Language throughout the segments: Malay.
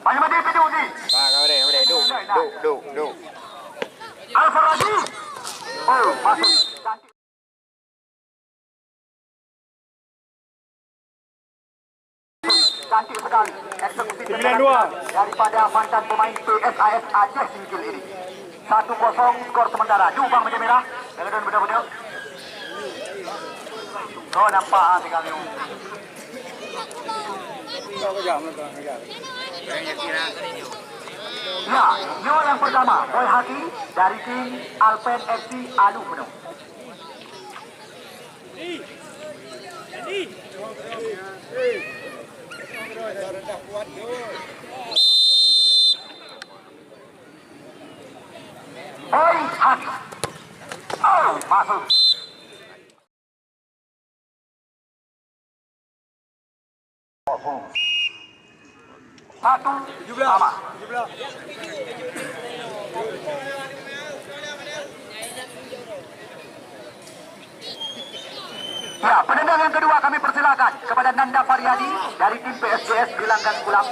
Banyak mati video ni. Kau deh, duk. Al-Faraji. Oh, masuk. Cantik sekali eksekusi tendangan daripada mantan pemain PSIS Aceh Singkil ini. 1-0 skor sementara. Jubang meja merah. Dengan benar-benar. Kau nampak tinggal ni. Ya, Nyo yang pertama, Boy Haki dari tim Alpen FC Alu Penuh. Boy Haki. Oh, masuk. Satu sama. Ya, penendang yang kedua kami persilakan kepada Nanda Faryadi dari tim PSGS Gelanggang Kulam.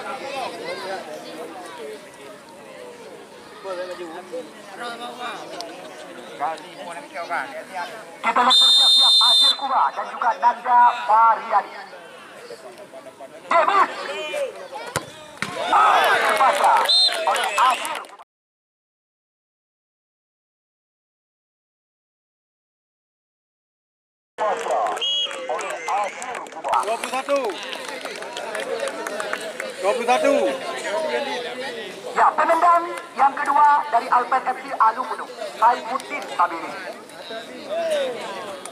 Kita lihat bersiap-siap Azir Kuba dan juga Nanda Faryadi. James. Terbaca oleh Azir. 21. Ya, penendang yang kedua dari Alpen FC Alu Penuh, Saifuddin Sabiri.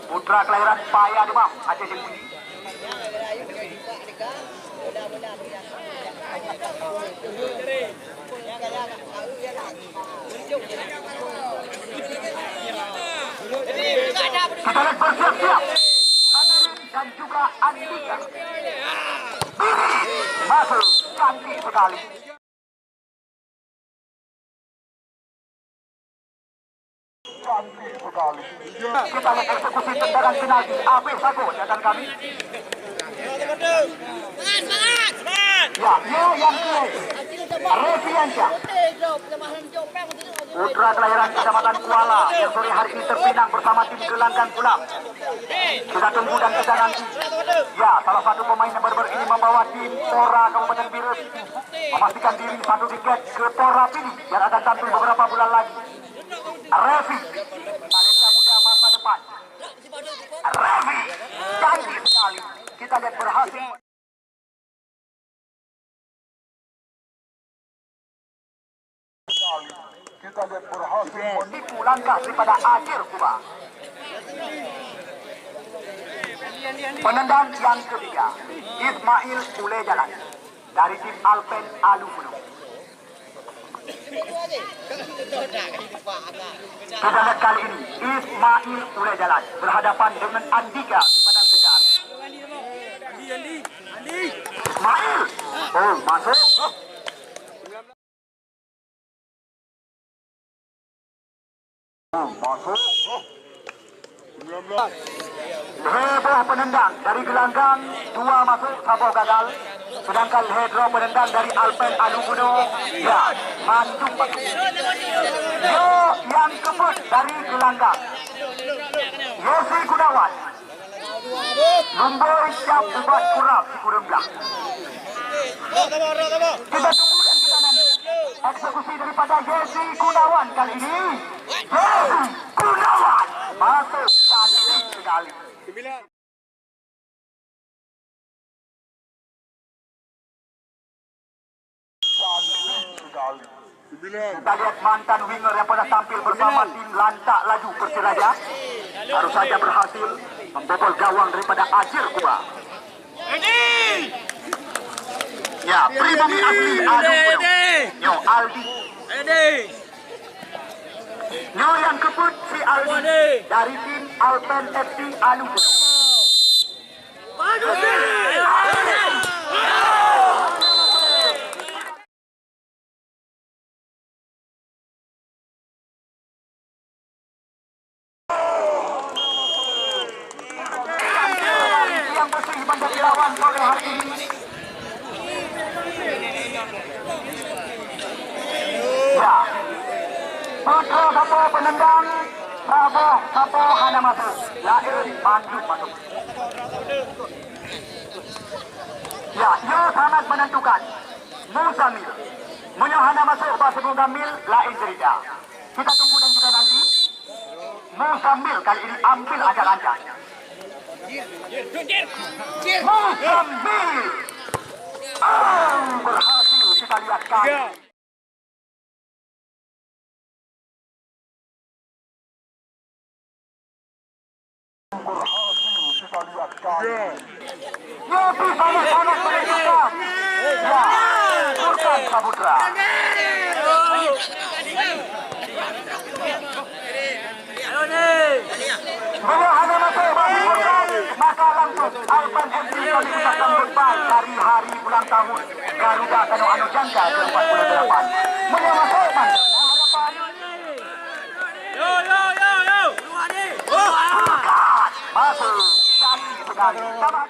Putra kelahiran Paya Demam, Aceh Jepuni. Kita lihat bersiap-siap Hadirin dan juga Andika. Masuk, cantik sekali. Cantik sekali. Kita lihat eksekusi tendangan penalti AB Sago datang kami. Semangat! Ya, yang kiri. Refiansyah. Putra kelahiran Kecamatan Kuala yang sore hari ini terpinang bersama tim Gelanggang Kulam. Kita tunggu dan kita nanti. Ya, salah satu pemain yang baru ini membawa tim Tora Kabupaten Virus memastikan diri satu tiket ke Tora Pili yang akan tampil beberapa bulan lagi. Refi, talenta muda masa depan. Refi, cantik sekali. Kita lihat berhasil. Kita lihat berhasil menipu langkah daripada Azir Kuba. Penendang yang ketiga, Ismail Ule Jalan dari tim Alpen Alu Penuh. Kita lihat kali ini Ismail Ule Jalan berhadapan dengan Andika di Padang Segar. Ismail, oh masuk. Masuk. Heboh penendang dari Gelanggang, 2 masuk, Sabah gagal. Sedangkan heboh penendang dari Alpen Alu Penuh, ya, Manjung masuk. Yo yang kebut dari Gelanggang, Yosi Gunawan. Lumboy siap buat kurap si Kurembang. Kita tunggu dan kita nanti eksekusi daripada Yosi Gunawan kali ini. Yosi Gunawan masuk, cantik sekali. 9. Kita lihat mantan winger yang pernah tampil bersama tim Lantak Laju Persiraja baru saja berhasil membobol gawang daripada Azir Kuba. Ya, pribumi asli Alu Penuh, Nyo Aldi. Nyo yang kebut si Aldi dari tim Alpen FC Alu Penuh. Yang bersih menjadi lawan sore hari ini. penendang Sapo hana masuk. Lain masuk. Ya, ia sangat menentukan. Musamil Munyohana masuk basi Musamil lain cerita. Kita tunggu dan kita nanti. Musamil kali ini ambil ancang-ancang. Musamil berhasil kita lihat kali. Yopi sangat menentukan. Ya, Sultan Samudra. Bila hanya masuk bagi Sultan, maka langsung Alpan MC kami ucapkan goodbye dari hari ulang tahun Garuda Kano Anu Jangka ke-48. Bila masuk mandang harapan. Masuk sekali sekali. Tama.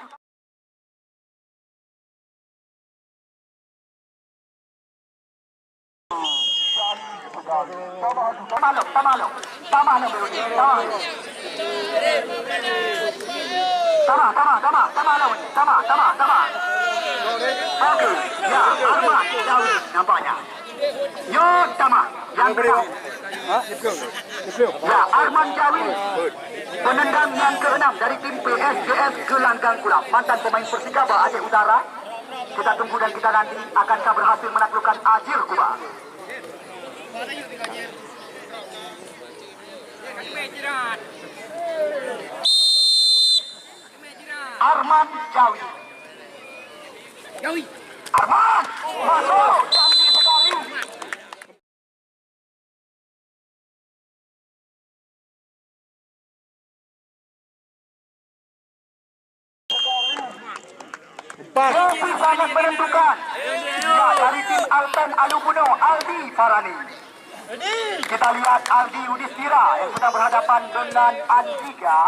Oke, ya, Arman Dawid nampaknya. Yo, Tama, yang kedua. Ya, Arman Dawid, penendang yang ke-6 dari tim PSGS Gelanggang Kulap, mantan pemain Persikaba Aceh Utara. Kita tunggu dan kita nanti akankah berhasil menaklukkan Azir Kuba. Arman Jawi. Arman masuk cantik sekali. Yopi sangat menentukan. Ya, dari tim Alpen Alubuno, Aldi Farani. Kita lihat Aldi Udistira yang sedang berhadapan dengan Andika.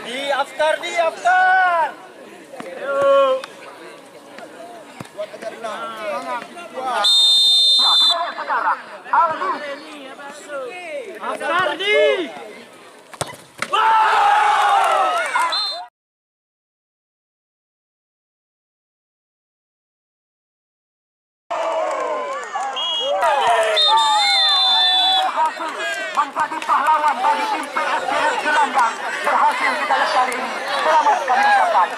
Di aftar. Ya, kita lihat sekarang Aldi. Aftar di. Menjadi pahlawan bagi tim PSGS Gelanggang. Berhasil kita lihat kali ini. Selamat kami ucapkan.